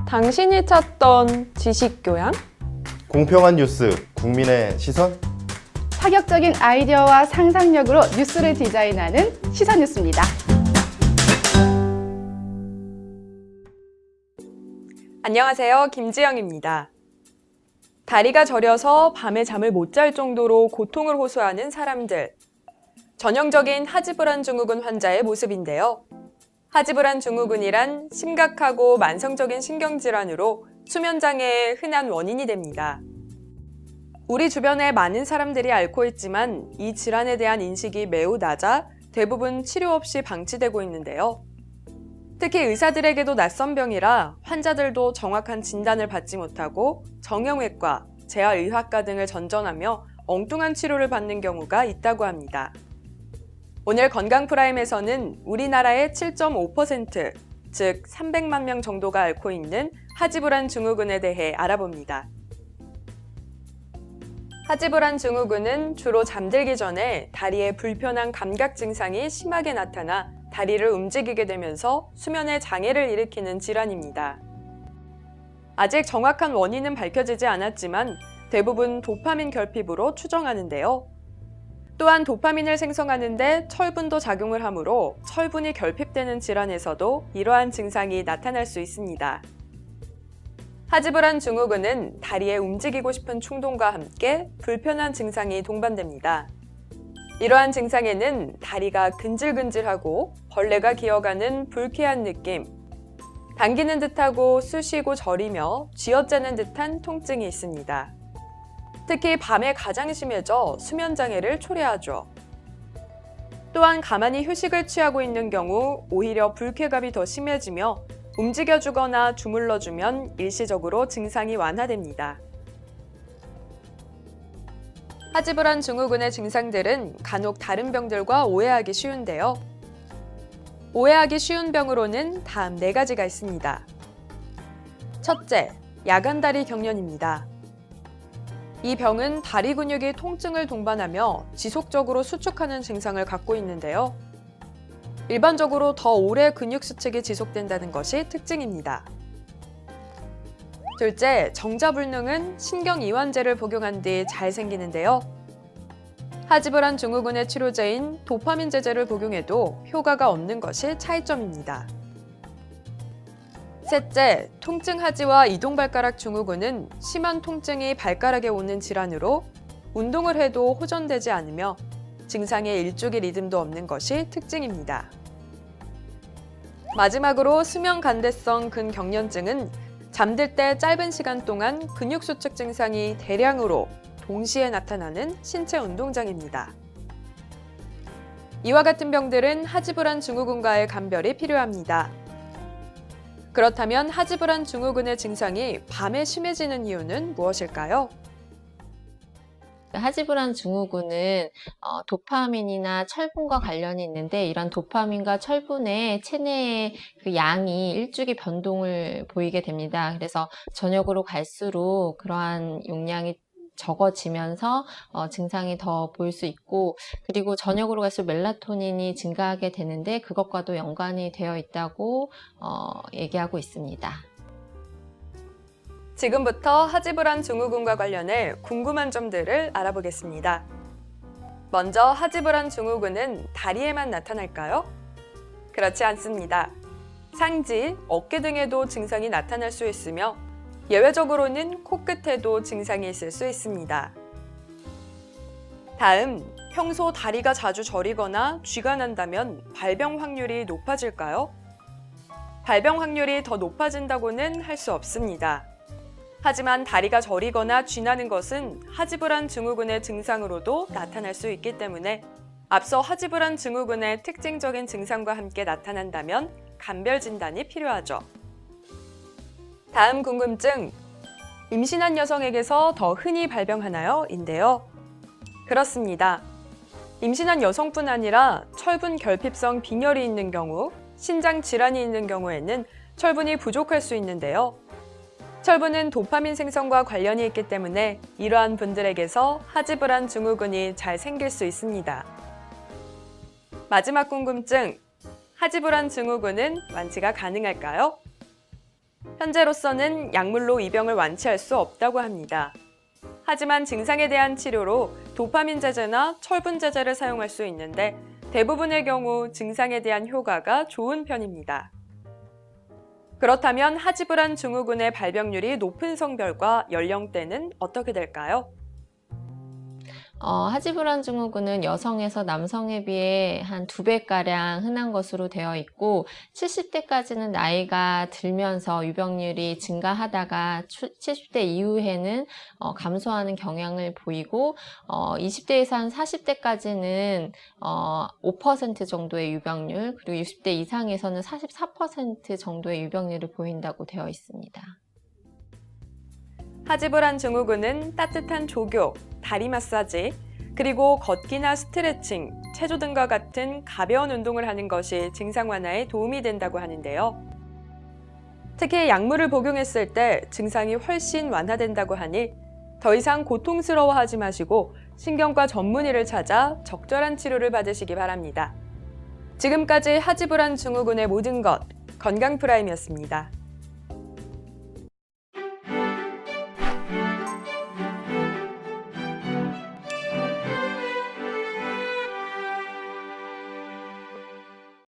당신이 찾던 지식교양? 공평한 뉴스, 국민의 시선? 파격적인 아이디어와 상상력으로 뉴스를 디자인하는 시선뉴스입니다. 안녕하세요. 김지영입니다. 다리가 저려서 밤에 잠을 못 잘 정도로 고통을 호소하는 사람들. 전형적인 하지불안 증후군 환자의 모습인데요. 하지불안 증후군이란 심각하고 만성적인 신경질환으로 수면장애의 흔한 원인이 됩니다. 우리 주변에 많은 사람들이 앓고 있지만 이 질환에 대한 인식이 매우 낮아 대부분 치료 없이 방치되고 있는데요. 특히 의사들에게도 낯선 병이라 환자들도 정확한 진단을 받지 못하고 정형외과, 재활의학과 등을 전전하며 엉뚱한 치료를 받는 경우가 있다고 합니다. 오늘 건강프라임에서는 우리나라의 7.5%, 즉 300만 명 정도가 앓고 있는 하지불안 증후군에 대해 알아봅니다. 하지불안 증후군은 주로 잠들기 전에 다리에 불편한 감각 증상이 심하게 나타나 다리를 움직이게 되면서 수면에 장애를 일으키는 질환입니다. 아직 정확한 원인은 밝혀지지 않았지만 대부분 도파민 결핍으로 추정하는데요. 또한 도파민을 생성하는데 철분도 작용을 하므로 철분이 결핍되는 질환에서도 이러한 증상이 나타날 수 있습니다. 하지불안 증후군은 다리에 움직이고 싶은 충동과 함께 불편한 증상이 동반됩니다. 이러한 증상에는 다리가 근질근질하고 벌레가 기어가는 불쾌한 느낌, 당기는 듯하고 쑤시고 저리며 쥐어짜는 듯한 통증이 있습니다. 특히 밤에 가장 심해져 수면장애를 초래하죠. 또한 가만히 휴식을 취하고 있는 경우 오히려 불쾌감이 더 심해지며 움직여주거나 주물러주면 일시적으로 증상이 완화됩니다. 하지불안 증후군의 증상들은 간혹 다른 병들과 오해하기 쉬운데요. 오해하기 쉬운 병으로는 다음 4가지가 있습니다. 첫째, 야간다리 경련입니다. 이 병은 다리 근육이 통증을 동반하며 지속적으로 수축하는 증상을 갖고 있는데요. 일반적으로 더 오래 근육 수축이 지속된다는 것이 특징입니다. 둘째, 정자불능은 신경이완제를 복용한 뒤 잘 생기는데요. 하지불안 증후군의 치료제인 도파민 제제를 복용해도 효과가 없는 것이 차이점입니다. 셋째, 통증 하지와 이동발가락 증후군은 심한 통증이 발가락에 오는 질환으로 운동을 해도 호전되지 않으며 증상의 일주기 리듬도 없는 것이 특징입니다. 마지막으로 수면간대성 근경련증은 잠들 때 짧은 시간 동안 근육 수축 증상이 대량으로 동시에 나타나는 신체 운동장애입니다. 이와 같은 병들은 하지불안 증후군과의 감별이 필요합니다. 그렇다면 하지불안 증후군의 증상이 밤에 심해지는 이유는 무엇일까요? 하지불안 증후군은 도파민이나 철분과 관련이 있는데 이런 도파민과 철분의 체내의 그 양이 일주기 변동을 보이게 됩니다. 그래서 저녁으로 갈수록 그러한 용량이 적어지면서 증상이 더 보일 수 있고, 그리고 저녁으로 갈수록 멜라토닌이 증가하게 되는데 그것과도 연관이 되어 있다고 얘기하고 있습니다. 지금부터 하지불안 증후군과 관련해 궁금한 점들을 알아보겠습니다. 먼저 하지불안 증후군은 다리에만 나타날까요? 그렇지 않습니다. 상지, 어깨 등에도 증상이 나타날 수 있으며 예외적으로는 코끝에도 증상이 있을 수 있습니다. 다음, 평소 다리가 자주 저리거나 쥐가 난다면 발병 확률이 높아질까요? 발병 확률이 더 높아진다고는 할 수 없습니다. 하지만 다리가 저리거나 쥐나는 것은 하지불안 증후군의 증상으로도 나타날 수 있기 때문에 앞서 하지불안 증후군의 특징적인 증상과 함께 나타난다면 감별 진단이 필요하죠. 다음 궁금증, 임신한 여성에게서 더 흔히 발병하나요? 인데요. 그렇습니다. 임신한 여성뿐 아니라 철분 결핍성 빈혈이 있는 경우, 신장 질환이 있는 경우에는 철분이 부족할 수 있는데요. 철분은 도파민 생성과 관련이 있기 때문에 이러한 분들에게서 하지불안 증후군이 잘 생길 수 있습니다. 마지막 궁금증, 하지불안 증후군은 완치가 가능할까요? 현재로서는 약물로 이 병을 완치할 수 없다고 합니다. 하지만 증상에 대한 치료로 도파민 제제나 철분 제제를 사용할 수 있는데 대부분의 경우 증상에 대한 효과가 좋은 편입니다. 그렇다면 하지불안 증후군의 발병률이 높은 성별과 연령대는 어떻게 될까요? 하지불안 증후군은 여성에서 남성에 비해 한 2배가량 흔한 것으로 되어 있고 70대까지는 나이가 들면서 유병률이 증가하다가 70대 이후에는 감소하는 경향을 보이고 20대에서 한 40대까지는 5% 정도의 유병률, 그리고 60대 이상에서는 44% 정도의 유병률을 보인다고 되어 있습니다. 하지불안 증후군은 따뜻한 족욕, 다리 마사지, 그리고 걷기나 스트레칭, 체조 등과 같은 가벼운 운동을 하는 것이 증상 완화에 도움이 된다고 하는데요. 특히 약물을 복용했을 때 증상이 훨씬 완화된다고 하니 더 이상 고통스러워하지 마시고 신경과 전문의를 찾아 적절한 치료를 받으시기 바랍니다. 지금까지 하지불안 증후군의 모든 것, 건강 프라임이었습니다.